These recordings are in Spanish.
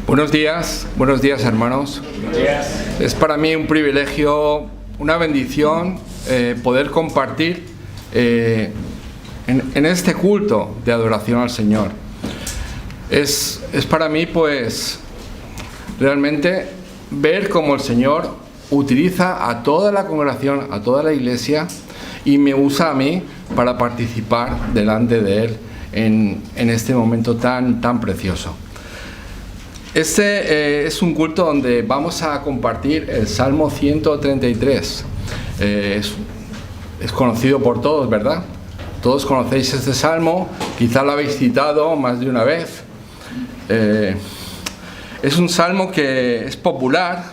Buenos días hermanos. Buenos días. Es para mí un privilegio, una bendición poder compartir en este culto de adoración al Señor. Es para mí pues realmente ver cómo el Señor utiliza a toda la congregación, a toda la iglesia, y me usa a mí para participar delante de Él en este momento tan precioso. Este es un culto donde vamos a compartir el Salmo 133. Es conocido por todos, ¿verdad? Todos conocéis este salmo, quizá lo habéis citado más de una vez. Es un salmo que es popular,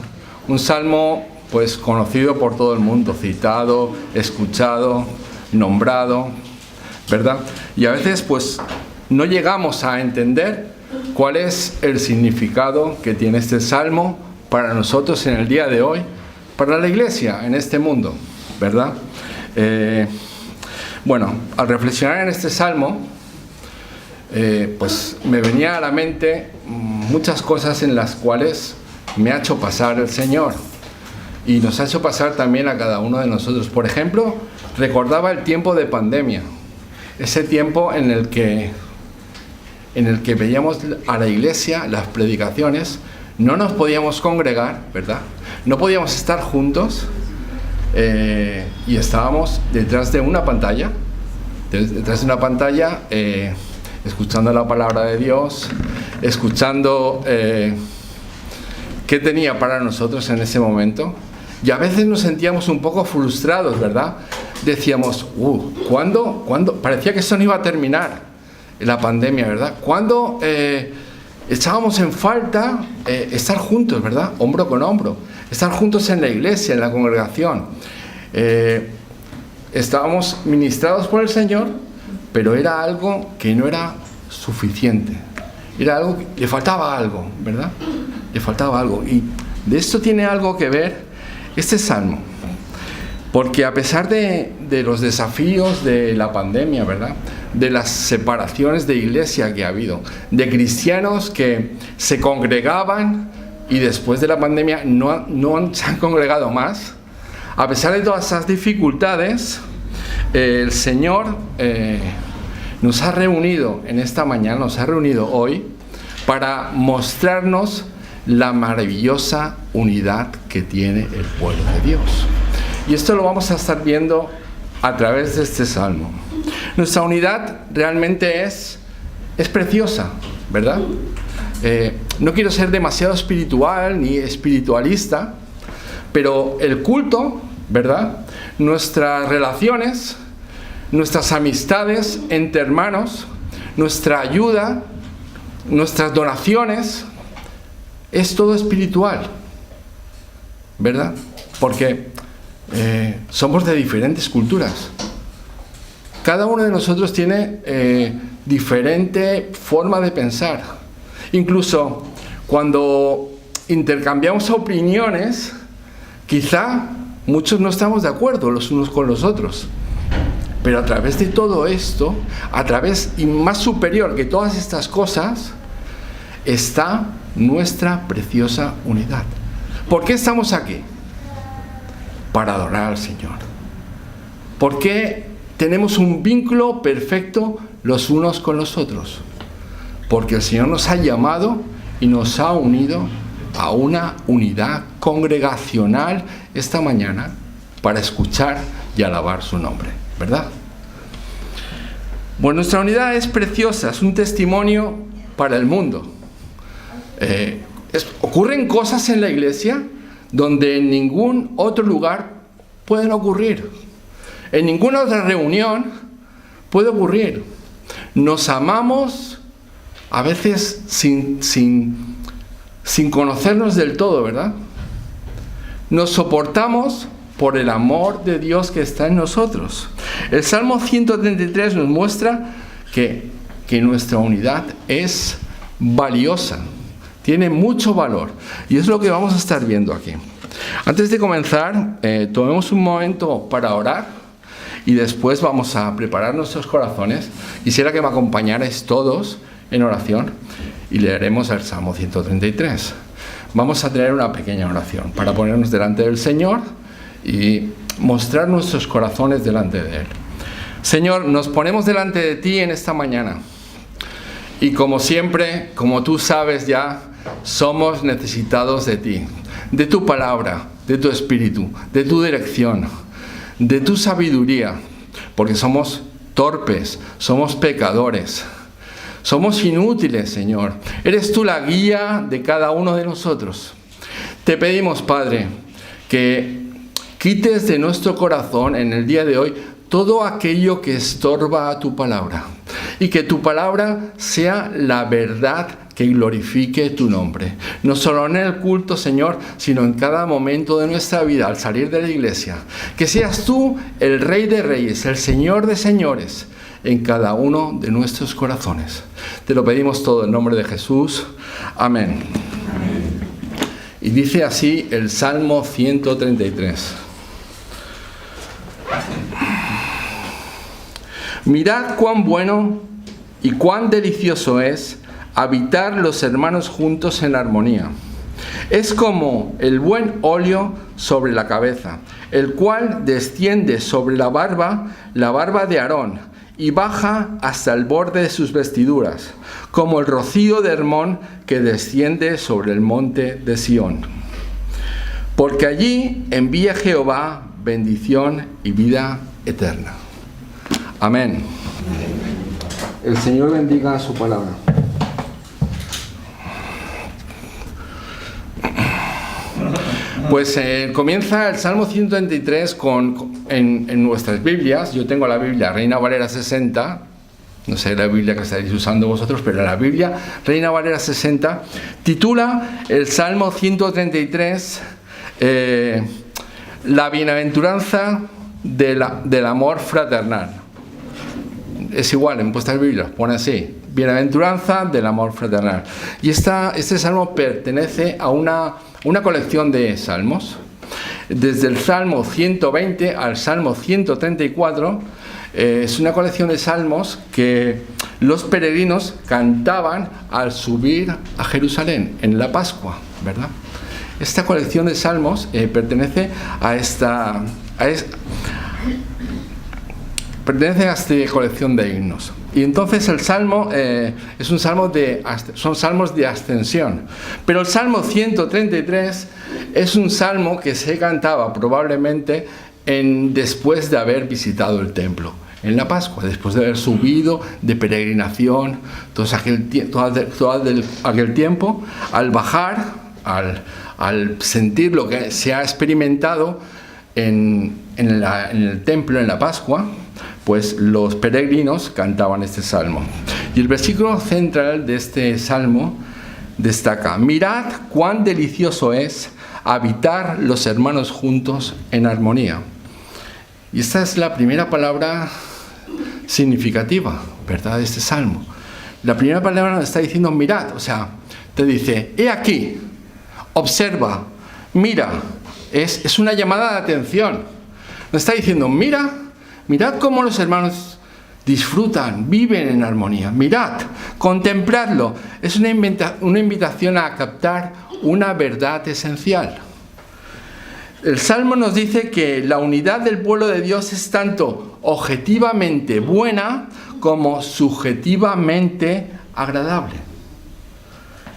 un salmo pues conocido por todo el mundo, citado, escuchado, nombrado, ¿verdad? Y a veces pues no llegamos a entender cuál es el significado que tiene este salmo para nosotros en el día de hoy, para la iglesia en este mundo, ¿verdad? Bueno, al reflexionar en este salmo, pues me venía a la mente muchas cosas en las cuales me ha hecho pasar el Señor y nos ha hecho pasar también a cada uno de nosotros. Por ejemplo, recordaba el tiempo de pandemia, ese tiempo en el que veíamos a la iglesia, las predicaciones, no nos podíamos congregar, ¿verdad? No podíamos estar juntos y estábamos detrás de una pantalla, escuchando la palabra de Dios, escuchando qué tenía para nosotros en ese momento. Y a veces nos sentíamos un poco frustrados, ¿verdad? Decíamos, ¿cuándo? Parecía que eso no iba a terminar. La pandemia, ¿verdad? Cuando echábamos en falta estar juntos, ¿verdad? Hombro con hombro, estar juntos en la iglesia, en la congregación. Estábamos ministrados por el Señor, pero era algo que no era suficiente. Era algo que le faltaba algo, ¿verdad? Le faltaba algo. Y de esto tiene algo que ver este salmo. Porque a pesar de los desafíos de la pandemia, ¿verdad?, de las separaciones de iglesia que ha habido, de cristianos que se congregaban y después de la pandemia no se han congregado más, a pesar de todas esas dificultades, el Señor nos ha reunido en esta mañana, nos ha reunido hoy para mostrarnos la maravillosa unidad que tiene el pueblo de Dios. Y esto lo vamos a estar viendo a través de este salmo. Nuestra unidad realmente es preciosa, ¿verdad? No quiero ser demasiado espiritual ni espiritualista, pero el culto, ¿verdad?, nuestras relaciones, nuestras amistades entre hermanos, nuestra ayuda, nuestras donaciones, es todo espiritual, ¿verdad? Porque somos de diferentes culturas. Cada uno de nosotros tiene diferente forma de pensar. Incluso cuando intercambiamos opiniones, quizá muchos no estamos de acuerdo los unos con los otros. Pero a través de todo esto, y más superior que todas estas cosas, está nuestra preciosa unidad. ¿Por qué estamos aquí? Para adorar al Señor. ¿Por qué tenemos un vínculo perfecto los unos con los otros? Porque el Señor nos ha llamado y nos ha unido a una unidad congregacional esta mañana para escuchar y alabar su nombre, ¿verdad? Bueno, nuestra unidad es preciosa, es un testimonio para el mundo. Ocurren cosas en la iglesia donde en ningún otro lugar pueden ocurrir. En ninguna otra reunión puede ocurrir. Nos amamos a veces sin conocernos del todo, ¿verdad? Nos soportamos por el amor de Dios que está en nosotros. El Salmo 133 nos muestra que nuestra unidad es valiosa, tiene mucho valor, y es lo que vamos a estar viendo aquí. Antes de comenzar, tomemos un momento para orar y después vamos a preparar nuestros corazones. Quisiera que me acompañarais todos en oración y leeremos el Salmo 133. Vamos a tener una pequeña oración para ponernos delante del Señor y mostrar nuestros corazones delante de Él. Señor, nos ponemos delante de ti en esta mañana. Y como siempre, como tú sabes ya, somos necesitados de ti, de tu palabra, de tu espíritu, de tu dirección, de tu sabiduría, porque somos torpes, somos pecadores, somos inútiles, Señor. Eres tú la guía de cada uno de nosotros. Te pedimos, Padre, que quites de nuestro corazón en el día de hoy todo aquello que estorba a tu palabra, y que tu palabra sea la verdad que glorifique tu nombre, no solo en el culto, Señor, sino en cada momento de nuestra vida al salir de la iglesia. Que seas tú el Rey de Reyes, el Señor de Señores, en cada uno de nuestros corazones. Te lo pedimos todo en nombre de Jesús. Amén. Y dice así el Salmo 133. Mirad cuán bueno y cuán delicioso es habitar los hermanos juntos en armonía. Es como el buen óleo sobre la cabeza, el cual desciende sobre la barba de Aarón, y baja hasta el borde de sus vestiduras, como el rocío de Hermón que desciende sobre el monte de Sión. Porque allí envía Jehová bendición y vida eterna. Amén. El Señor bendiga su palabra. Pues comienza el Salmo 133 en nuestras Biblias. Yo tengo la Biblia Reina Valera 60. No sé la Biblia que estaréis usando vosotros, pero la Biblia Reina Valera 60 titula el Salmo 133 La bienaventuranza del amor fraternal. Es igual, en vuestras Biblias pone así: bienaventuranza del amor fraternal. Y este salmo pertenece a una colección de salmos. Desde el Salmo 120 al Salmo 134, es una colección de salmos que los peregrinos cantaban al subir a Jerusalén en la Pascua, ¿verdad? Esta colección de salmos pertenece a esta colección de himnos. Y entonces el salmo son salmos de ascensión. Pero el Salmo 133 es un salmo que se cantaba probablemente después de haber visitado el templo, en la Pascua, después de haber subido de peregrinación, todo aquel tiempo, al bajar, al sentir lo que se ha experimentado en el templo, en la Pascua, pues los peregrinos cantaban este salmo. Y el versículo central de este salmo destaca: mirad cuán delicioso es habitar los hermanos juntos en armonía. Y esta es la primera palabra significativa, ¿verdad?, de este salmo. La primera palabra nos está diciendo mirad, o sea, te dice: he aquí, observa, mira. Es una llamada de atención. Nos está diciendo: mirad cómo los hermanos disfrutan, viven en armonía. Mirad, contempladlo. Es una invitación a captar una verdad esencial. El Salmo nos dice que la unidad del pueblo de Dios es tanto objetivamente buena como subjetivamente agradable.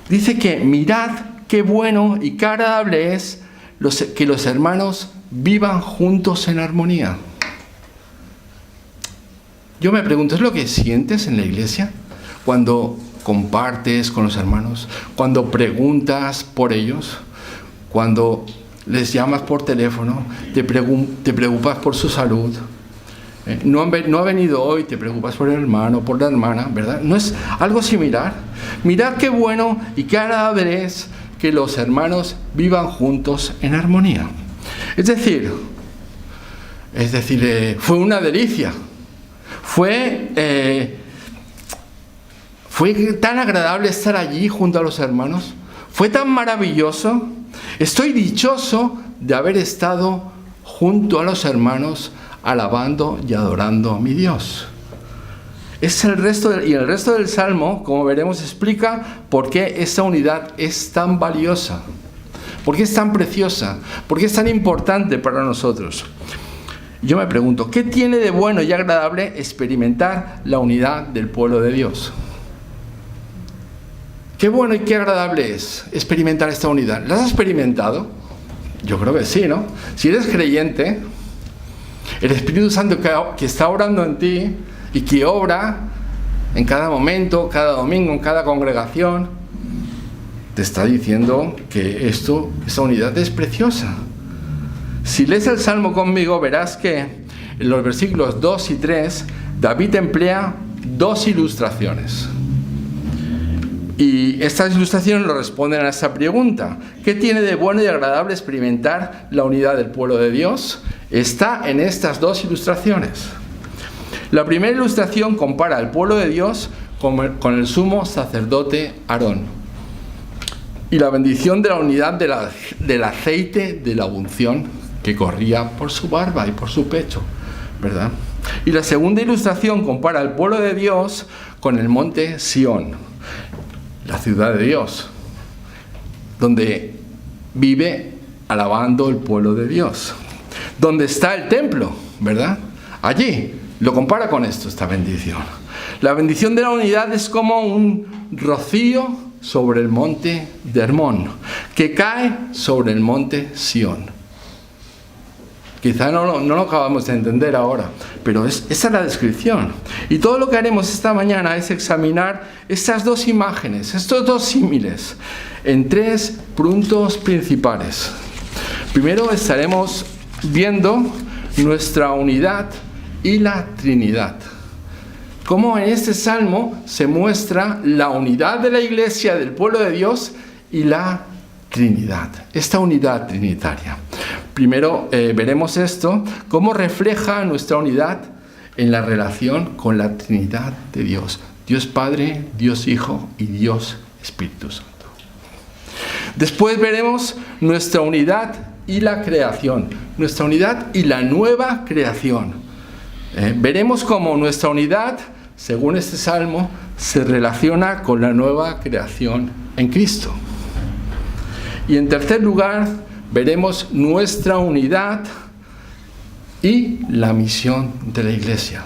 Dice que mirad qué bueno y qué agradable es que los hermanos vivan juntos en armonía. Yo me pregunto, ¿es lo que sientes en la iglesia? Cuando compartes con los hermanos, cuando preguntas por ellos, cuando les llamas por teléfono, te preocupas por su salud. No ha venido hoy, te preocupas por el hermano, por la hermana, ¿verdad? ¿No es algo similar? Mirad qué bueno y qué agradable es que los hermanos vivan juntos en armonía. Es decir, fue una delicia. Fue tan agradable estar allí junto a los hermanos. Fue tan maravilloso. Estoy dichoso de haber estado junto a los hermanos alabando y adorando a mi Dios. Es el resto del Salmo, como veremos, explica por qué esta unidad es tan valiosa, por qué es tan preciosa, por qué es tan importante para nosotros. Yo me pregunto, ¿qué tiene de bueno y agradable experimentar la unidad del pueblo de Dios? ¿Qué bueno y qué agradable es experimentar esta unidad? ¿La has experimentado? Yo creo que sí, ¿no? Si eres creyente, el Espíritu Santo que está orando en ti y que obra en cada momento, cada domingo, en cada congregación, te está diciendo que esta unidad es preciosa. Si lees el Salmo conmigo, verás que en los versículos 2 y 3, David emplea dos ilustraciones. Y estas ilustraciones lo responden a esta pregunta. ¿Qué tiene de bueno y agradable experimentar la unidad del pueblo de Dios? Está en estas dos ilustraciones. La primera ilustración compara al pueblo de Dios con el sumo sacerdote Aarón y la bendición de la unidad del aceite de la unción que corría por su barba y por su pecho, ¿verdad? Y la segunda ilustración compara al pueblo de Dios con el monte Sión, la ciudad de Dios, donde vive alabando el pueblo de Dios, donde está el templo, ¿verdad? Allí lo compara con esto, esta bendición. La bendición de la unidad es como un rocío sobre el monte de Hermón, que cae sobre el monte Sión. Quizá no lo acabamos de entender ahora, pero esa es la descripción. Y todo lo que haremos esta mañana es examinar estas dos imágenes, estos dos símiles, en tres puntos principales. Primero estaremos viendo nuestra unidad y la Trinidad. Cómo en este salmo se muestra la unidad de la iglesia, del pueblo de Dios, y la Trinidad, esta unidad trinitaria. Primero veremos esto, cómo refleja nuestra unidad en la relación con la Trinidad de Dios. Dios Padre, Dios Hijo y Dios Espíritu Santo. Después veremos nuestra unidad y la creación, nuestra unidad y la nueva creación. Veremos cómo nuestra unidad, según este salmo, se relaciona con la nueva creación en Cristo. Y en tercer lugar, veremos nuestra unidad y la misión de la iglesia.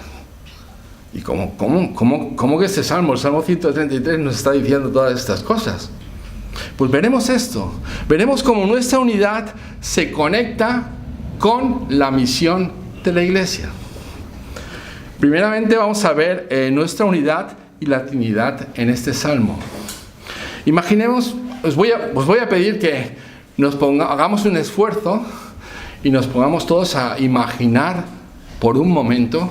¿Y cómo que este salmo, el Salmo 133, nos está diciendo todas estas cosas? Pues veremos esto. Veremos cómo nuestra unidad se conecta con la misión de la iglesia. Primeramente vamos a ver nuestra unidad y la Trinidad en este salmo. Imaginemos, os voy a pedir que hagamos un esfuerzo y nos pongamos todos a imaginar por un momento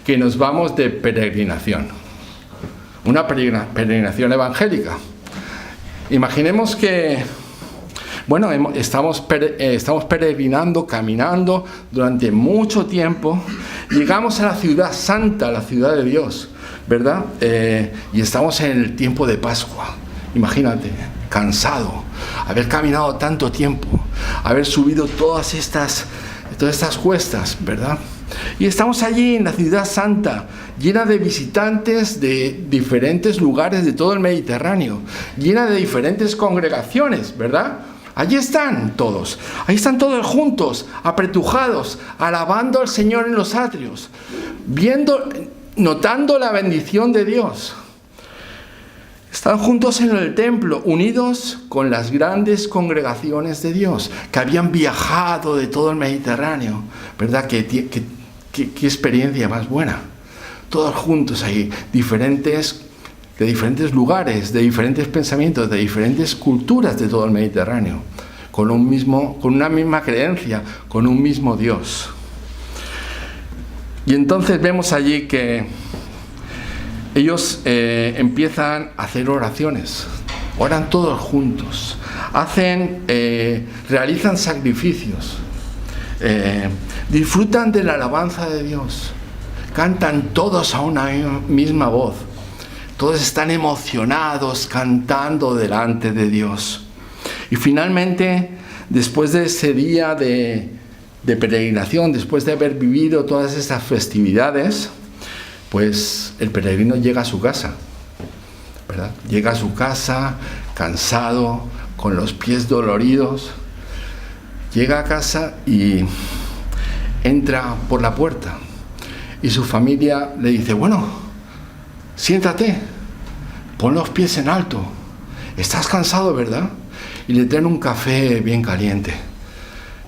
que nos vamos de peregrinación, una peregrinación evangélica. Imaginemos que, estamos peregrinando, caminando durante mucho tiempo, llegamos a la ciudad santa, la ciudad de Dios, ¿verdad? Y estamos en el tiempo de Pascua. Imagínate, cansado, haber caminado tanto tiempo, haber subido todas estas cuestas, ¿verdad? Y estamos allí en la ciudad santa, llena de visitantes de diferentes lugares de todo el Mediterráneo, llena de diferentes congregaciones, ¿verdad? Allí están todos, ahí están todos juntos, apretujados, alabando al Señor en los atrios, notando la bendición de Dios. Están juntos en el templo, unidos con las grandes congregaciones de Dios, que habían viajado de todo el Mediterráneo, ¿verdad? Qué experiencia más buena. Todos juntos ahí, de diferentes lugares, de diferentes pensamientos, de diferentes culturas de todo el Mediterráneo, con una misma creencia, con un mismo Dios. Y entonces vemos allí que ellos empiezan a hacer oraciones, oran todos juntos, realizan sacrificios, disfrutan de la alabanza de Dios, cantan todos a una misma voz, todos están emocionados cantando delante de Dios. Y finalmente, después de ese día de peregrinación, después de haber vivido todas estas festividades, pues el peregrino llega a su casa, ¿verdad? Llega a su casa cansado, con los pies doloridos. Llega a casa y entra por la puerta. Y su familia le dice, bueno, siéntate, pon los pies en alto. Estás cansado, ¿verdad? Y le traen un café bien caliente.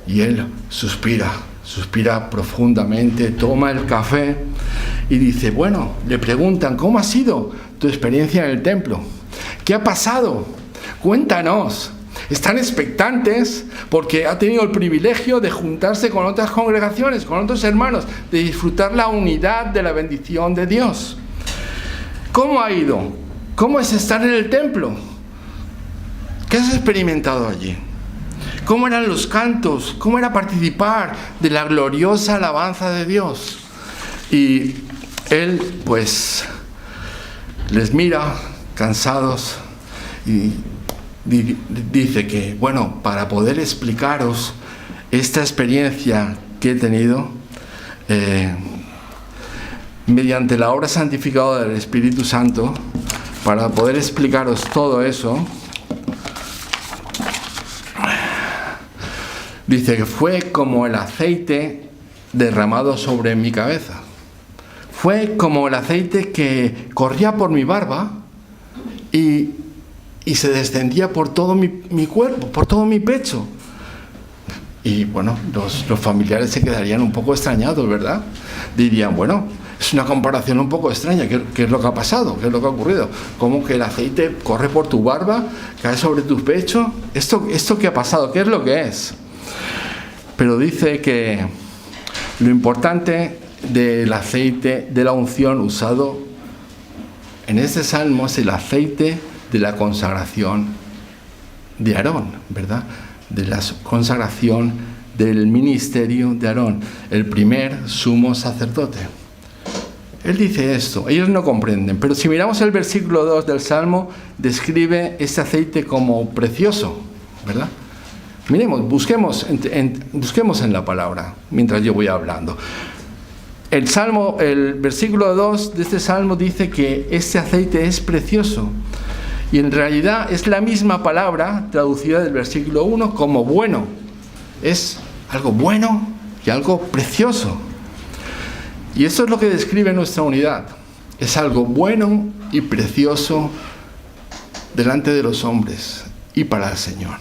Y él suspira profundamente, toma el café y dice, bueno, le preguntan, ¿cómo ha sido tu experiencia en el templo? ¿Qué ha pasado? Cuéntanos. Están expectantes porque ha tenido el privilegio de juntarse con otras congregaciones, con otros hermanos, de disfrutar la unidad de la bendición de Dios. ¿Cómo ha ido? ¿Cómo es estar en el templo? ¿Qué has experimentado allí? ¿Cómo eran los cantos? ¿Cómo era participar de la gloriosa alabanza de Dios? Y él, pues, les mira cansados y dice que, bueno, para poder explicaros esta experiencia que he tenido, mediante la obra santificadora del Espíritu Santo, para poder explicaros todo eso, dice que fue como el aceite derramado sobre mi cabeza. Fue como el aceite que corría por mi barba y se descendía por todo mi cuerpo, por todo mi pecho. Y bueno, los familiares se quedarían un poco extrañados, ¿verdad? Dirían, bueno, es una comparación un poco extraña. ¿Qué es lo que ha pasado? ¿Qué es lo que ha ocurrido? ¿Cómo que el aceite corre por tu barba, cae sobre tu pecho? ¿Esto qué ha pasado? ¿Qué es lo que es? Pero dice que lo importante del aceite de la unción usado en este salmo es el aceite de la consagración de Aarón, ¿verdad? De la consagración del ministerio de Aarón, el primer sumo sacerdote. Él dice esto, ellos no comprenden, pero si miramos el versículo 2 del Salmo, describe este aceite como precioso, ¿verdad? Miremos, busquemos en la palabra, mientras yo voy hablando. El versículo 2 de este Salmo dice que este aceite es precioso. Y en realidad es la misma palabra traducida del versículo 1 como bueno. Es algo bueno y algo precioso. Y esto es lo que describe nuestra unidad. Es algo bueno y precioso delante de los hombres y para el Señor.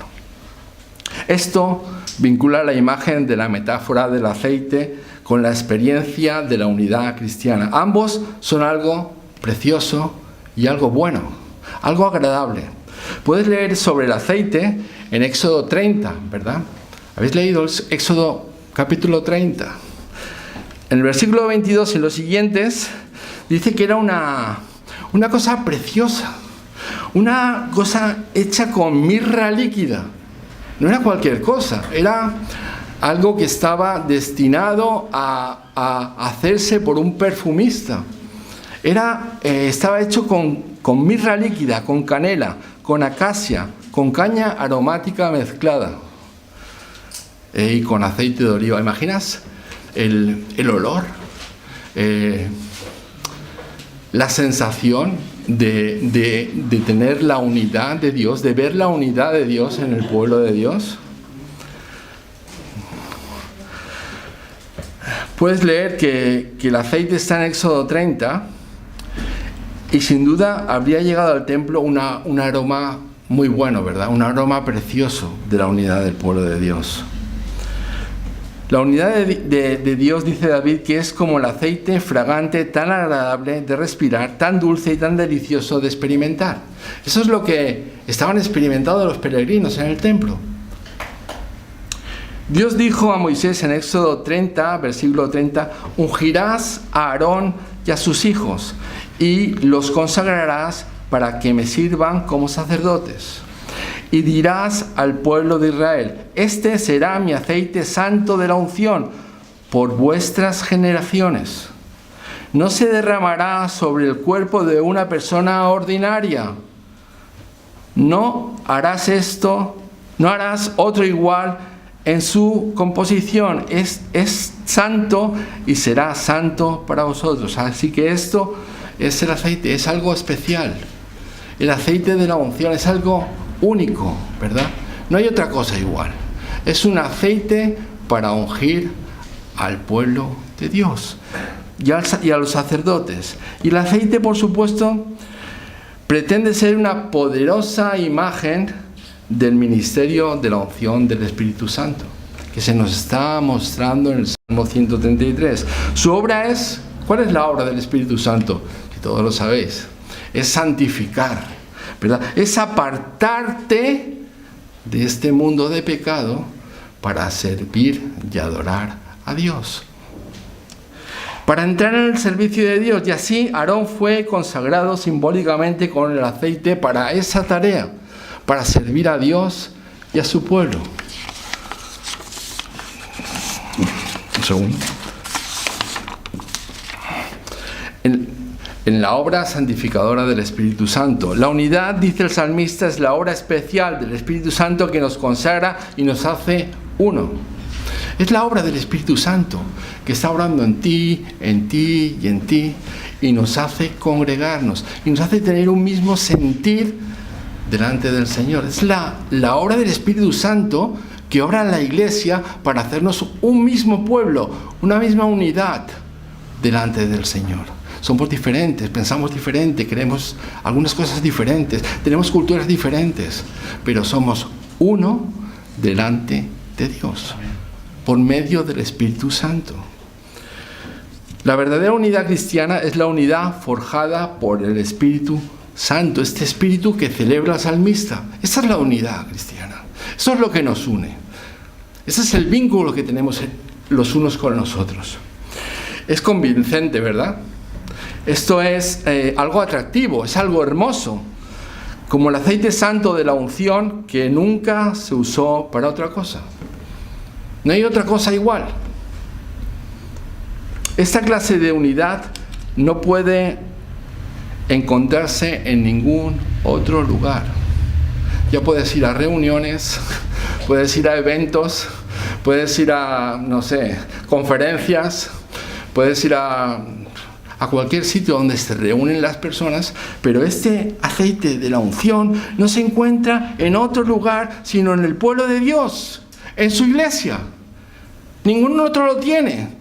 Esto vincula la imagen de la metáfora del aceite con la experiencia de la unidad cristiana. Ambos son algo precioso y algo bueno, algo agradable. Puedes leer sobre el aceite en Éxodo 30, ¿verdad? ¿Habéis leído el Éxodo capítulo 30? En el versículo 22 y los siguientes dice que era una cosa preciosa, una cosa hecha con mirra líquida. No era cualquier cosa, era algo que estaba destinado a hacerse por un perfumista. Estaba hecho con mirra líquida, con canela, con acacia, con caña aromática mezclada y con aceite de oliva. ¿Imaginas el olor? La sensación de tener la unidad de Dios, de ver la unidad de Dios en el pueblo de Dios. Puedes leer que el aceite está en Éxodo 30 y sin duda habría llegado al templo un aroma muy bueno, ¿verdad? Un aroma precioso de la unidad del pueblo de Dios. La unidad de Dios, dice David, que es como el aceite fragante, tan agradable de respirar, tan dulce y tan delicioso de experimentar. Eso es lo que estaban experimentando los peregrinos en el templo. Dios dijo a Moisés en Éxodo 30, versículo 30, ungirás a Aarón y a sus hijos y los consagrarás para que me sirvan como sacerdotes. Y dirás al pueblo de Israel, este será mi aceite santo de la unción por vuestras generaciones. No se derramará sobre el cuerpo de una persona ordinaria. No harás otro igual en su composición es santo y será santo para vosotros. Así que esto es el aceite, es algo especial. El aceite de la unción es algo único, ¿verdad? No hay otra cosa igual. Es un aceite para ungir al pueblo de Dios y a los sacerdotes. Y el aceite, por supuesto, pretende ser una poderosa imagen del ministerio de la unción del Espíritu Santo, que se nos está mostrando en el Salmo 133. Su obra es, ¿cuál es la obra del Espíritu Santo? Que todos lo sabéis. Es santificar, ¿verdad? Es apartarte de este mundo de pecado para servir y adorar a Dios. Para entrar en el servicio de Dios, y así Aarón fue consagrado simbólicamente con el aceite para esa tarea, para servir a Dios y a su pueblo. Un segundo. En la obra santificadora del Espíritu Santo. La unidad, dice el salmista, es la obra especial del Espíritu Santo que nos consagra y nos hace uno. Es la obra del Espíritu Santo que está obrando en ti y en ti, y nos hace congregarnos y nos hace tener un mismo sentir delante del Señor. Es la obra del Espíritu Santo que obra en la iglesia para hacernos un mismo pueblo, una misma unidad delante del Señor. Somos diferentes, pensamos diferente, queremos algunas cosas diferentes, tenemos culturas diferentes, pero somos uno delante de Dios, por medio del Espíritu Santo. La verdadera unidad cristiana es la unidad forjada por el Espíritu Santo, este espíritu que celebra el salmista. Esa es la unidad cristiana. Eso es lo que nos une. Ese es el vínculo que tenemos los unos con los otros. Es convincente, ¿verdad? Esto es algo atractivo, es algo hermoso, como el aceite santo de la unción que nunca se usó para otra cosa. No hay otra cosa igual. Esta clase de unidad no puede encontrarse en ningún otro lugar. Ya puedes ir a reuniones, puedes ir a eventos, puedes ir a, no sé, conferencias, puedes ir a cualquier sitio donde se reúnen las personas, pero este aceite de la unción no se encuentra en otro lugar, sino en el pueblo de Dios, en su iglesia. Ningún otro lo tiene.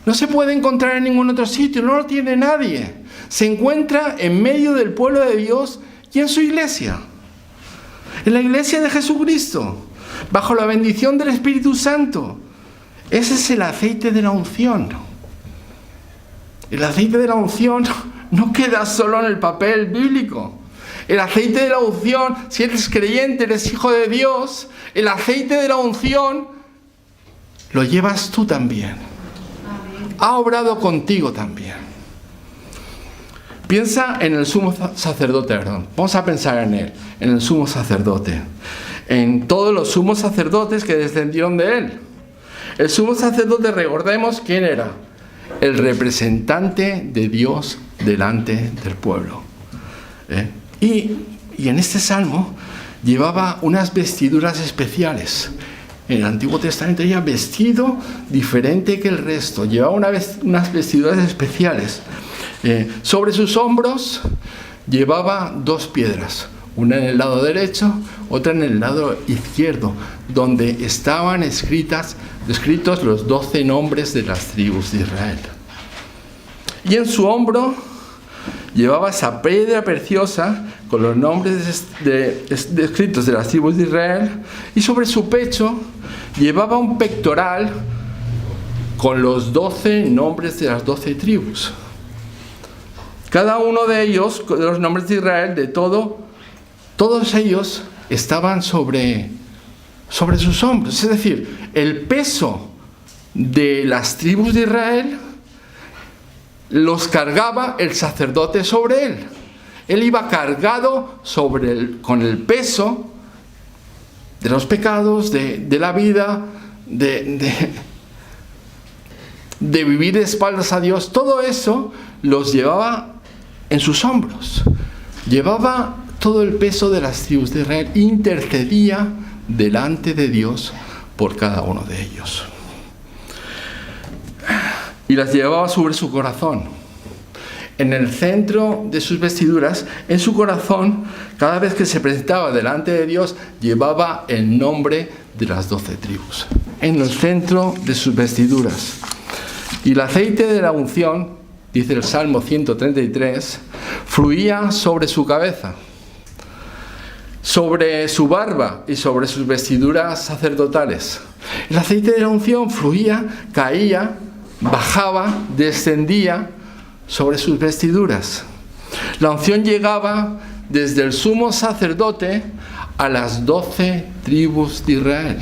No se puede encontrar en ningún otro sitio, no lo tiene nadie. Se encuentra en medio del pueblo de Dios y en su iglesia. En la iglesia de Jesucristo, bajo la bendición del Espíritu Santo. Ese es el aceite de la unción. El aceite de la unción no queda solo en el papel bíblico. El aceite de la unción, si eres creyente, eres hijo de Dios, el aceite de la unción lo llevas tú también. Ha obrado contigo también. Piensa en el sumo sacerdote, perdón. Vamos a pensar en él, en el sumo sacerdote. En todos los sumos sacerdotes que descendieron de él. El sumo sacerdote, recordemos quién era. El representante de Dios delante del pueblo. Y en este salmo llevaba unas vestiduras especiales. En el Antiguo Testamento había vestido diferente que el resto. Llevaba unas vestiduras especiales. Sobre sus hombros llevaba dos piedras. Una en el lado derecho, otra en el lado izquierdo, donde estaban escritos los 12 nombres de las tribus de Israel. Y en su hombro llevaba esa piedra preciosa con los nombres escritos de las tribus de Israel, y sobre su pecho llevaba un pectoral con los 12 nombres de las 12 tribus. Cada uno de ellos, de los nombres de Israel, todos ellos estaban sobre sus hombros. Es decir, el peso de las tribus de Israel los cargaba el sacerdote sobre él. Él iba cargado con el peso de los pecados, de la vida, de vivir de espaldas a Dios. Todo eso los llevaba en sus hombros. Llevaba todo el peso de las tribus de Israel. Intercedía delante de Dios por cada uno de ellos. Y las llevaba sobre su corazón. En el centro de sus vestiduras, en su corazón, cada vez que se presentaba delante de Dios, llevaba el nombre de las 12 tribus. En el centro de sus vestiduras. Y el aceite de la unción, dice el Salmo 133, fluía sobre su cabeza, sobre su barba y sobre sus vestiduras sacerdotales. El aceite de la unción fluía, caía, bajaba, descendía sobre sus vestiduras. La unción llegaba desde el sumo sacerdote a las 12 tribus de Israel,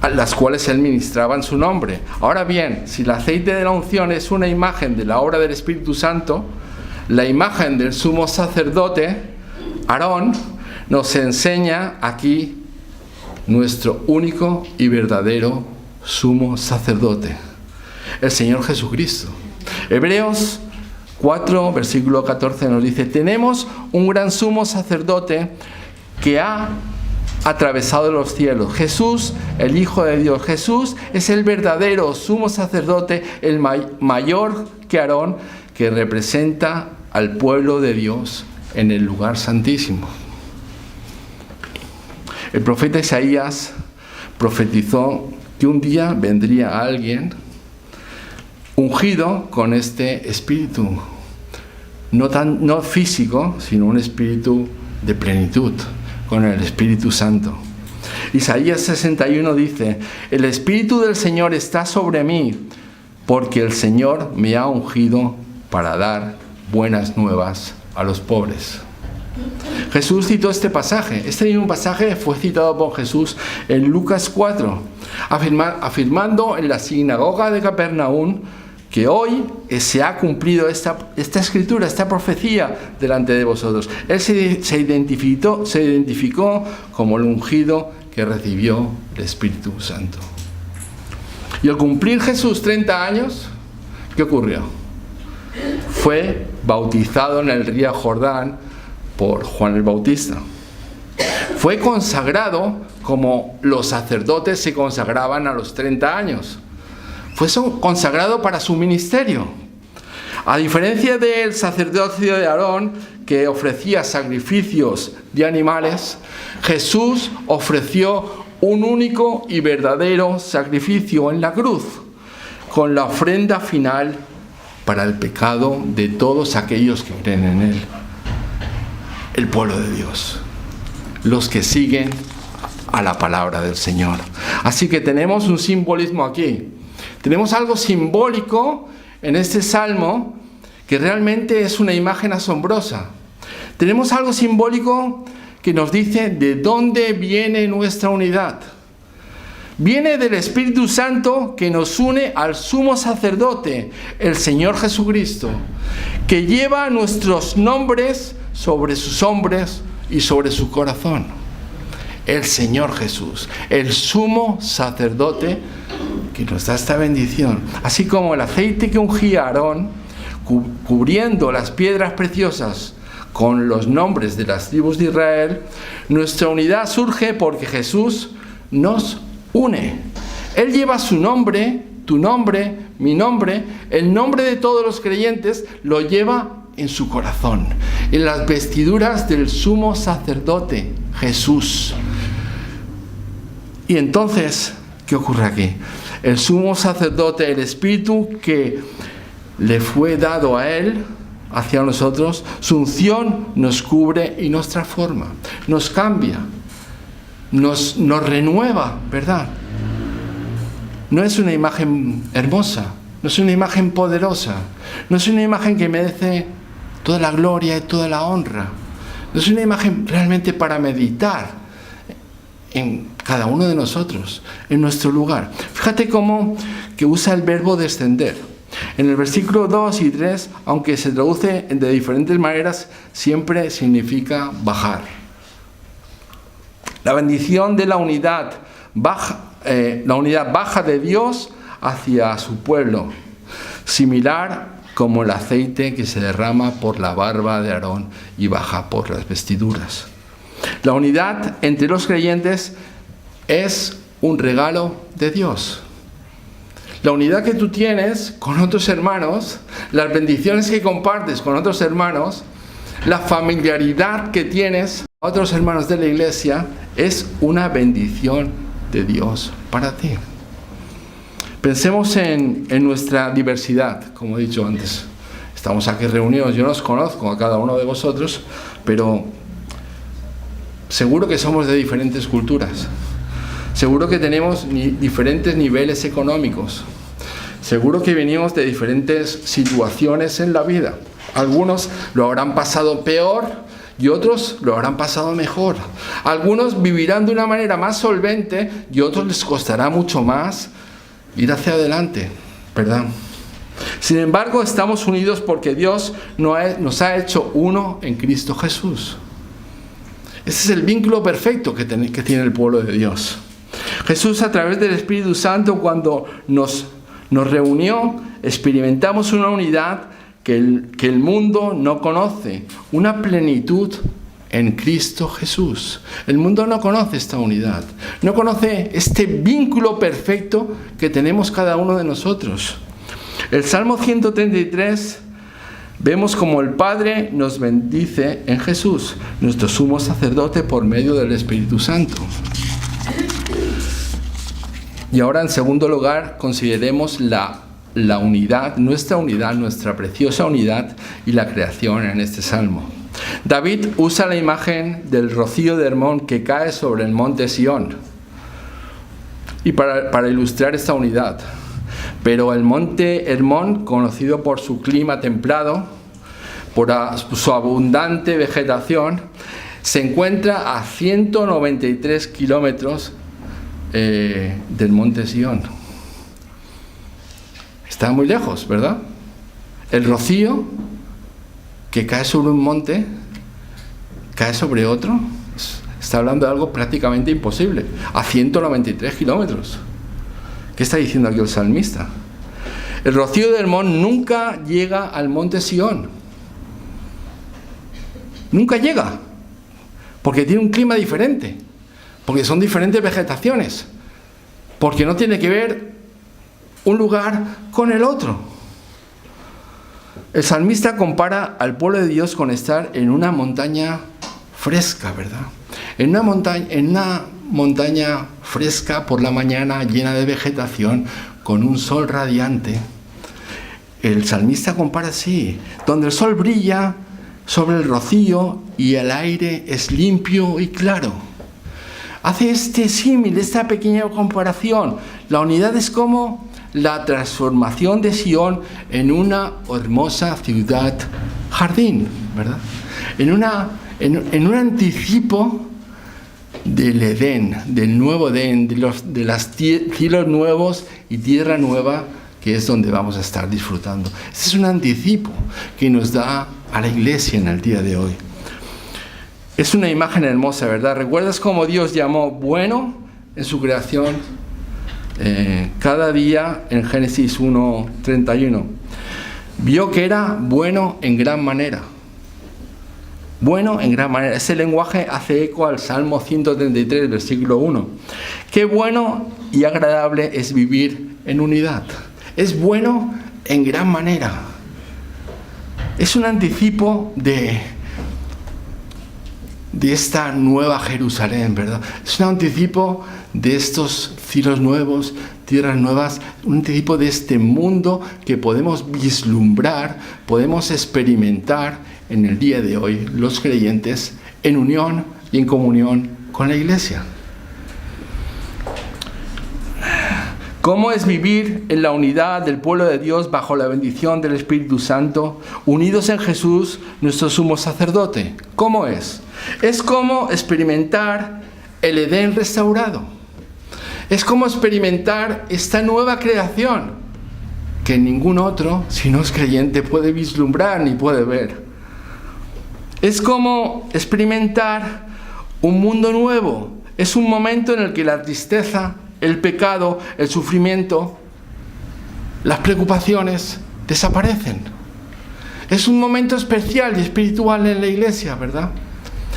a las cuales él ministraba en su nombre. Ahora bien, si el aceite de la unción es una imagen de la obra del Espíritu Santo, la imagen del sumo sacerdote, Aarón, nos enseña aquí nuestro único y verdadero sumo sacerdote, el Señor Jesucristo. Hebreos 4, versículo 14 nos dice: tenemos un gran sumo sacerdote que ha atravesado los cielos, Jesús, el Hijo de Dios. Jesús es el verdadero sumo sacerdote, el mayor que Aarón, que representa al pueblo de Dios en el lugar santísimo. El profeta Isaías profetizó que un día vendría alguien ungido con este espíritu, no físico, sino un espíritu de plenitud, con el Espíritu Santo. Isaías 61 dice: el Espíritu del Señor está sobre mí, porque el Señor me ha ungido para dar buenas nuevas a los pobres. Jesús citó este pasaje. Este mismo pasaje fue citado por Jesús en Lucas 4, afirmando en la sinagoga de Capernaum que hoy se ha cumplido esta escritura, esta profecía delante de vosotros. Él se identificó como el ungido que recibió el Espíritu Santo. Y al cumplir Jesús 30 años, ¿qué ocurrió? Fue bautizado en el río Jordán por Juan el Bautista. Fue consagrado como los sacerdotes se consagraban a los 30 años. Fue consagrado para su ministerio. A diferencia del sacerdocio de Aarón, que ofrecía sacrificios de animales, Jesús ofreció un único y verdadero sacrificio en la cruz, con la ofrenda final para el pecado de todos aquellos que creen en Él. El pueblo de Dios, los que siguen a la palabra del Señor. Así que tenemos un simbolismo aquí. Tenemos algo simbólico en este salmo que realmente es una imagen asombrosa. Tenemos algo simbólico que nos dice de dónde viene nuestra unidad. Viene del Espíritu Santo que nos une al sumo sacerdote, el Señor Jesucristo, que lleva nuestros nombres sobre sus hombros y sobre su corazón. El Señor Jesús, el sumo sacerdote que nos da esta bendición. Así como el aceite que ungía a Aarón, cubriendo las piedras preciosas con los nombres de las tribus de Israel, nuestra unidad surge porque Jesús nos une. Él lleva su nombre, tu nombre, mi nombre, el nombre de todos los creyentes, lo lleva en su corazón, en las vestiduras del sumo sacerdote, Jesús. Y entonces, ¿qué ocurre aquí? El sumo sacerdote, el Espíritu que le fue dado a Él, hacia nosotros, su unción nos cubre y nos transforma, nos cambia, nos renueva, ¿verdad? No es una imagen hermosa, no es una imagen poderosa, no es una imagen que merece toda la gloria y toda la honra, no es una imagen realmente para meditar en cada uno de nosotros, en nuestro lugar. Fíjate cómo que usa el verbo descender. En el versículo 2 y 3, aunque se traduce de diferentes maneras, siempre significa bajar. La bendición de la unidad baja de Dios hacia su pueblo, similar como el aceite que se derrama por la barba de Aarón y baja por las vestiduras. La unidad entre los creyentes es un regalo de Dios. La unidad que tú tienes con otros hermanos, las bendiciones que compartes con otros hermanos, la familiaridad que tienes con otros hermanos de la iglesia, es una bendición de Dios para ti. Pensemos en nuestra diversidad, como he dicho antes. Estamos aquí reunidos, yo no os conozco a cada uno de vosotros, pero seguro que somos de diferentes culturas. Seguro que tenemos diferentes niveles económicos. Seguro que venimos de diferentes situaciones en la vida. Algunos lo habrán pasado peor y otros lo habrán pasado mejor. Algunos vivirán de una manera más solvente y otros les costará mucho más ir hacia adelante, ¿verdad? Sin embargo, estamos unidos porque Dios nos ha hecho uno en Cristo Jesús. Ese es el vínculo perfecto que tiene el pueblo de Dios. Jesús, a través del Espíritu Santo, cuando nos reunió, experimentamos una unidad que el mundo no conoce, una plenitud en Cristo Jesús. El mundo no conoce esta unidad, no conoce este vínculo perfecto que tenemos cada uno de nosotros. El Salmo 133, vemos como el Padre nos bendice en Jesús, nuestro sumo sacerdote, por medio del Espíritu Santo. Y ahora, en segundo lugar, consideremos la unidad, nuestra preciosa unidad y la creación en este salmo. David usa la imagen del rocío de Hermón que cae sobre el monte Sión y para ilustrar esta unidad. Pero el monte Hermón, conocido por su clima templado, por su abundante vegetación, se encuentra a 193 kilómetros del monte Sión. Está muy lejos, ¿verdad? El rocío que cae sobre un monte, cae sobre otro. Está hablando de algo prácticamente imposible, a 193 kilómetros. ¿Qué está diciendo aquí el salmista? El rocío de Hermón nunca llega al monte Sión. Nunca llega, porque tiene un clima diferente, porque son diferentes vegetaciones, porque no tiene que ver un lugar con el otro. El salmista compara al pueblo de Dios con estar en una montaña fresca, ¿verdad? En una montaña fresca por la mañana, llena de vegetación, con un sol radiante. El salmista compara así, donde el sol brilla sobre el rocío y el aire es limpio y claro. Hace este símil, esta pequeña comparación. La unidad es como la transformación de Sión en una hermosa ciudad jardín, ¿verdad? En un anticipo del Edén, del nuevo Edén, de los cielos nuevos y tierra nueva, que es donde vamos a estar disfrutando. Este es un anticipo que nos da a la iglesia en el día de hoy. Es una imagen hermosa, ¿verdad? ¿Recuerdas cómo Dios llamó bueno en su creación? Cada día, en Génesis 1:31, vio que era bueno en gran manera. Bueno en gran manera. Ese lenguaje hace eco al Salmo 133, versículo 1. Qué bueno y agradable es vivir en unidad. Es bueno en gran manera. Es un anticipo de esta nueva Jerusalén, ¿verdad? Es un anticipo de estos cielos nuevos, tierras nuevas, un anticipo de este mundo que podemos vislumbrar, podemos experimentar en el día de hoy, los creyentes, en unión y en comunión con la iglesia. ¿Cómo es vivir en la unidad del pueblo de Dios bajo la bendición del Espíritu Santo, unidos en Jesús, nuestro sumo sacerdote? ¿Cómo es? Es como experimentar el Edén restaurado. Es como experimentar esta nueva creación que ningún otro, si no es creyente, puede vislumbrar ni puede ver. Es como experimentar un mundo nuevo. Es un momento en el que la tristeza, el pecado, el sufrimiento, las preocupaciones desaparecen. Es un momento especial y espiritual en la iglesia, ¿verdad?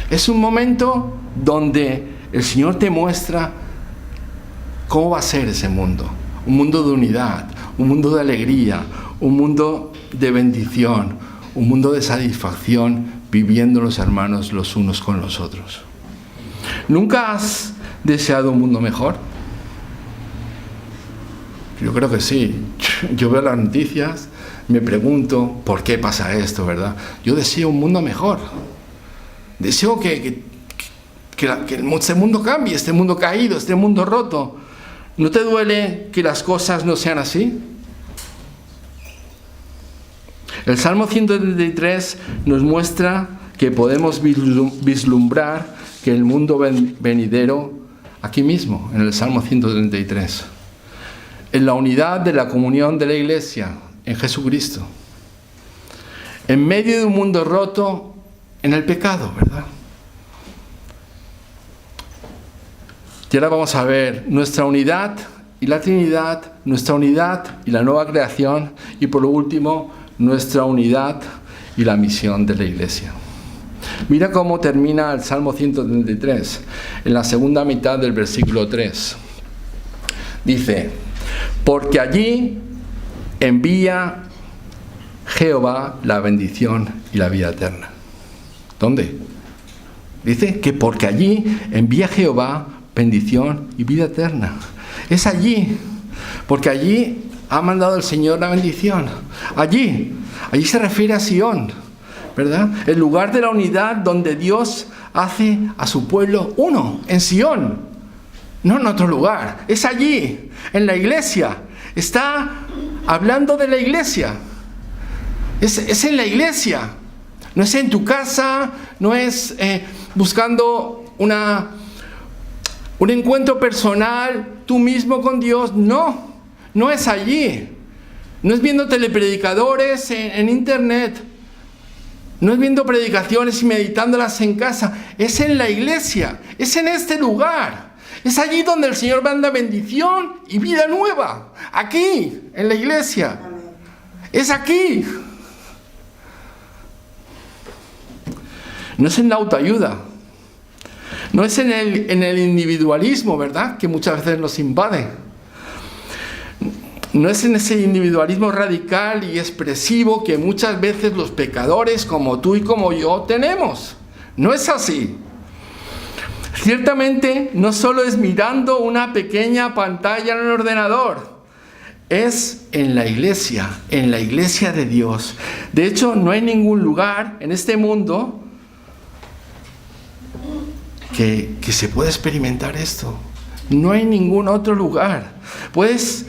Es un momento donde el Señor te muestra ¿Cómo va a ser ese mundo? Un mundo de unidad, un mundo de alegría, un mundo de bendición, un mundo de satisfacción, viviendo los hermanos los unos con los otros. ¿Nunca has deseado un mundo mejor? Yo creo que sí. Yo veo las noticias, me pregunto por qué pasa esto, ¿verdad? Yo deseo un mundo mejor. Deseo que este mundo cambie, este mundo caído, este mundo roto. ¿No te duele que las cosas no sean así? El Salmo 133 nos muestra que podemos vislumbrar que el mundo venidero, aquí mismo, en el Salmo 133, en la unidad de la comunión de la Iglesia, en Jesucristo, en medio de un mundo roto, en el pecado, ¿verdad? Y ahora vamos a ver nuestra unidad y la Trinidad, nuestra unidad y la nueva creación, y por lo último, nuestra unidad y la misión de la Iglesia. Mira cómo termina el Salmo 133, en la segunda mitad del versículo 3. Dice: porque allí envía Jehová la bendición y la vida eterna. ¿Dónde? Dice que porque allí envía Jehová bendición y vida eterna. Es allí, porque allí ha mandado el Señor la bendición. Allí se refiere a Sion, ¿verdad? El lugar de la unidad donde Dios hace a su pueblo uno, en Sion, no en otro lugar. Es allí, en la iglesia. Está hablando de la iglesia. Es en la iglesia. No es en tu casa, no es buscando un encuentro personal, tú mismo con Dios. No es allí. No es viendo telepredicadores en internet. No es viendo predicaciones y meditándolas en casa. Es en la iglesia. Es en este lugar. Es allí donde el Señor manda bendición y vida nueva. Aquí, en la iglesia. Es aquí. No es en la autoayuda. No es en el individualismo, ¿verdad?, que muchas veces nos invade. No es en ese individualismo radical y expresivo que muchas veces los pecadores como tú y como yo tenemos. No es así. Ciertamente no solo es mirando una pequeña pantalla en el ordenador. Es en la iglesia de Dios. De hecho, no hay ningún lugar en este mundo que se pueda experimentar esto. No hay ningún otro lugar. Puedes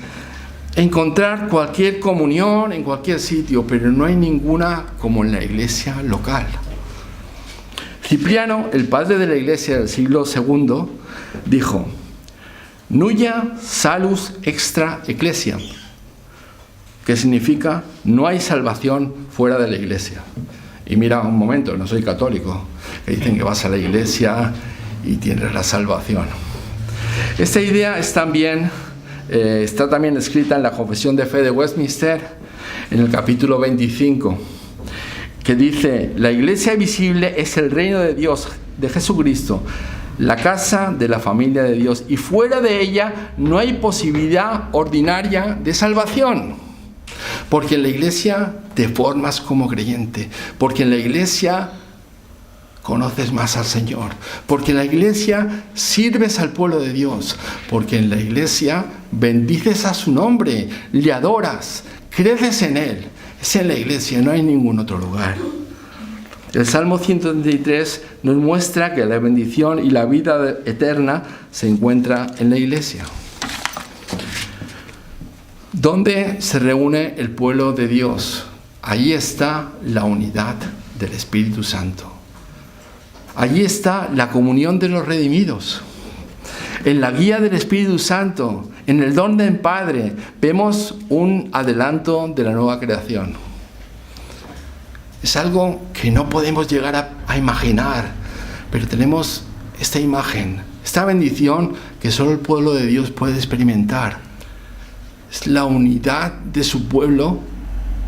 encontrar cualquier comunión en cualquier sitio, pero no hay ninguna como en la iglesia local. Cipriano, el padre de la iglesia del siglo II, dijo: Nulla salus extra ecclesia, que significa no hay salvación fuera de la iglesia. Y mira, un momento, no soy católico, que dicen que vas a la iglesia y tienes la salvación. Esta idea está también escrita en la Confesión de Fe de Westminster, en el capítulo 25, que dice: la iglesia visible es el reino de Dios, de Jesucristo, la casa de la familia de Dios, y fuera de ella no hay posibilidad ordinaria de salvación. Porque en la iglesia te formas como creyente, porque en la iglesia conoces más al Señor, porque en la iglesia sirves al pueblo de Dios, porque en la iglesia bendices a su nombre, le adoras, creces en Él. Es en la iglesia, no hay ningún otro lugar. El Salmo 133 nos muestra que la bendición y la vida eterna se encuentra en la iglesia. ¿Dónde se reúne el pueblo de Dios? Allí está la unidad del Espíritu Santo. Allí está la comunión de los redimidos. En la guía del Espíritu Santo, en el don del Padre, vemos un adelanto de la nueva creación. Es algo que no podemos llegar a imaginar, pero tenemos esta imagen, esta bendición que solo el pueblo de Dios puede experimentar. Es la unidad de su pueblo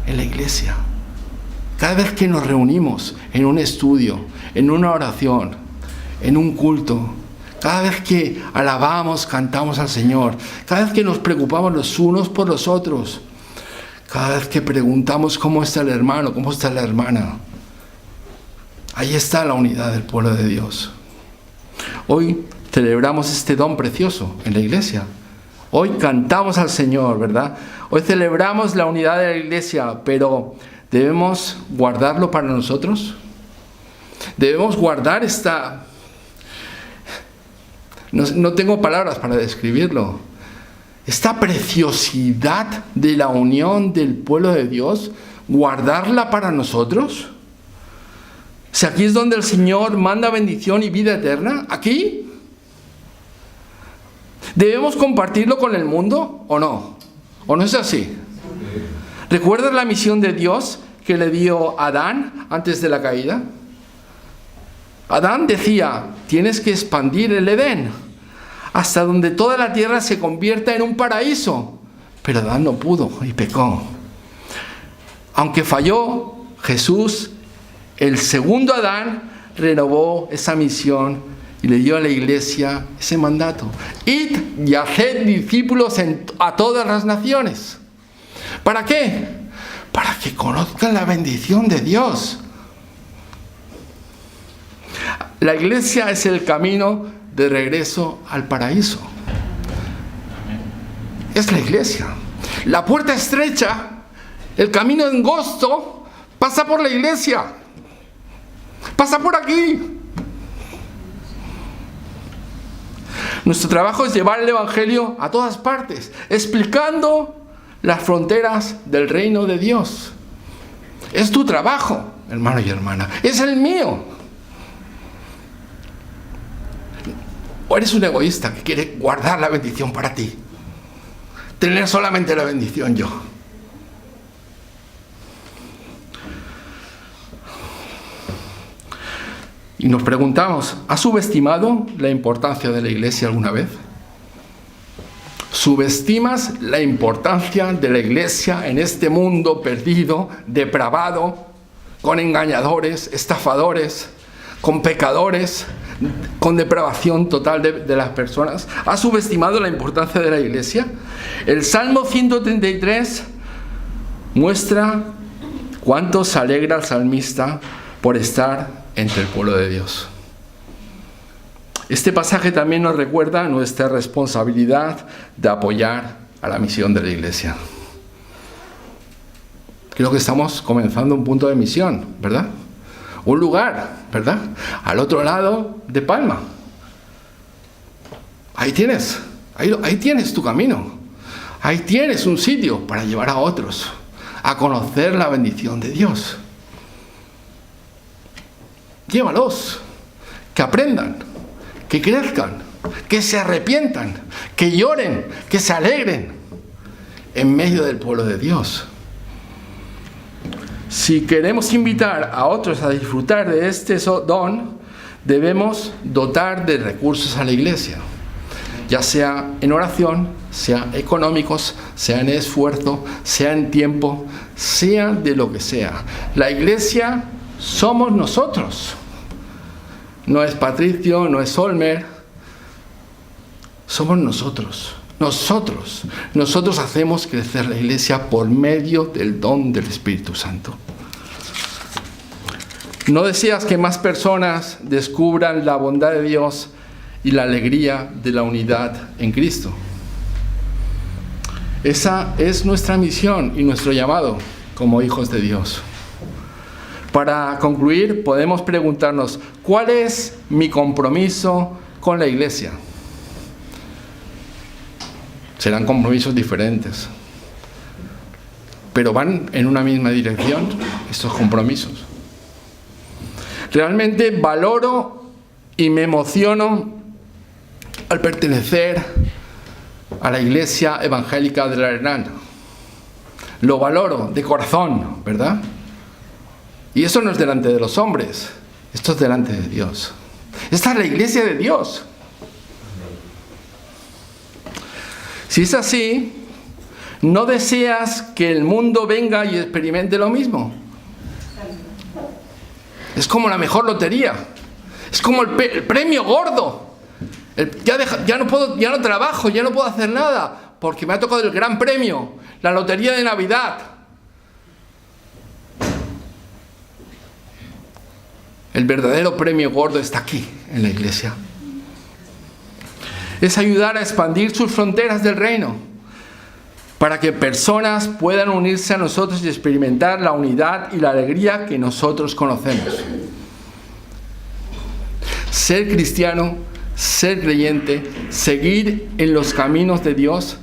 en la iglesia. Cada vez que nos reunimos en un estudio, en una oración, en un culto, cada vez que alabamos, cantamos al Señor, cada vez que nos preocupamos los unos por los otros, cada vez que preguntamos cómo está el hermano, cómo está la hermana, ahí está la unidad del pueblo de Dios. Hoy celebramos este don precioso en la iglesia. Hoy cantamos al Señor, ¿verdad? Hoy celebramos la unidad de la iglesia, pero ¿debemos guardarlo para nosotros? Debemos guardar esta... No tengo palabras para describirlo. Esta preciosidad de la unión del pueblo de Dios, ¿guardarla para nosotros? Si aquí es donde el Señor manda bendición y vida eterna, ¿aquí? ¿Debemos compartirlo con el mundo o no? ¿O no es así? ¿Recuerdas la misión de Dios que le dio a Adán antes de la caída? Adán decía, tienes que expandir el Edén hasta donde toda la tierra se convierta en un paraíso. Pero Adán no pudo y pecó. Aunque falló, Jesús, el segundo Adán, renovó esa misión y le dio a la iglesia ese mandato. Id y haced discípulos a todas las naciones. ¿Para qué? Para que conozcan la bendición de Dios. La iglesia es el camino de regreso al paraíso. Es la iglesia. La puerta estrecha, el camino angosto, pasa por la iglesia. Pasa por aquí. Nuestro trabajo es llevar el evangelio a todas partes, explicando las fronteras del reino de Dios. Es tu trabajo, hermano y hermana. Es el mío. ¿O eres un egoísta que quiere guardar la bendición para ti? Tener solamente la bendición yo. Y nos preguntamos, ¿has subestimado la importancia de la iglesia alguna vez? ¿Subestimas la importancia de la iglesia en este mundo perdido, depravado, con engañadores, estafadores, con pecadores, con depravación total de las personas? ¿Has subestimado la importancia de la iglesia? El Salmo 133 muestra cuánto se alegra el salmista por estar entre el pueblo de Dios. Este pasaje también nos recuerda nuestra responsabilidad de apoyar a la misión de la iglesia. Creo que estamos comenzando un punto de misión, ¿verdad? Un lugar, ¿verdad? Al otro lado de Palma. Ahí tienes tu camino. Ahí tienes un sitio para llevar a otros a conocer la bendición de Dios. Llévalos, que aprendan, que crezcan, que se arrepientan, que lloren, que se alegren en medio del pueblo de Dios. Si queremos invitar a otros a disfrutar de este don, debemos dotar de recursos a la iglesia, ya sea en oración, sea económicos, sea en esfuerzo, sea en tiempo, sea de lo que sea. La iglesia somos nosotros. No es Patricio, no es Olmer. Somos nosotros. Nosotros hacemos crecer la iglesia por medio del don del Espíritu Santo. ¿No deseas que más personas descubran la bondad de Dios y la alegría de la unidad en Cristo? Esa es nuestra misión y nuestro llamado como hijos de Dios. Para concluir, podemos preguntarnos, ¿cuál es mi compromiso con la iglesia? Serán compromisos diferentes, pero van en una misma dirección estos compromisos. Realmente valoro y me emociono al pertenecer a la Iglesia Evangélica del Arenal. Lo valoro de corazón, ¿verdad? Y eso no es delante de los hombres, esto es delante de Dios. Esta es la iglesia de Dios. Si es así, ¿no deseas que el mundo venga y experimente lo mismo? Es como la mejor lotería. Es como el premio gordo. Ya no trabajo, ya no puedo hacer nada, porque me ha tocado el gran premio, la lotería de Navidad. El verdadero premio gordo está aquí, en la iglesia. Es ayudar a expandir sus fronteras del reino, para que personas puedan unirse a nosotros y experimentar la unidad y la alegría que nosotros conocemos. Ser cristiano, ser creyente, seguir en los caminos de Dios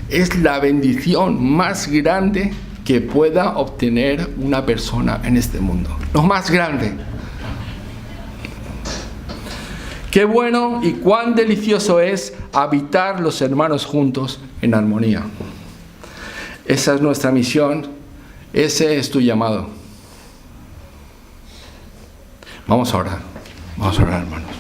es la bendición más grande que pueda obtener una persona en este mundo. Lo más grande. Qué bueno y cuán delicioso es habitar los hermanos juntos en armonía. Esa es nuestra misión, ese es tu llamado. Vamos a orar, hermanos.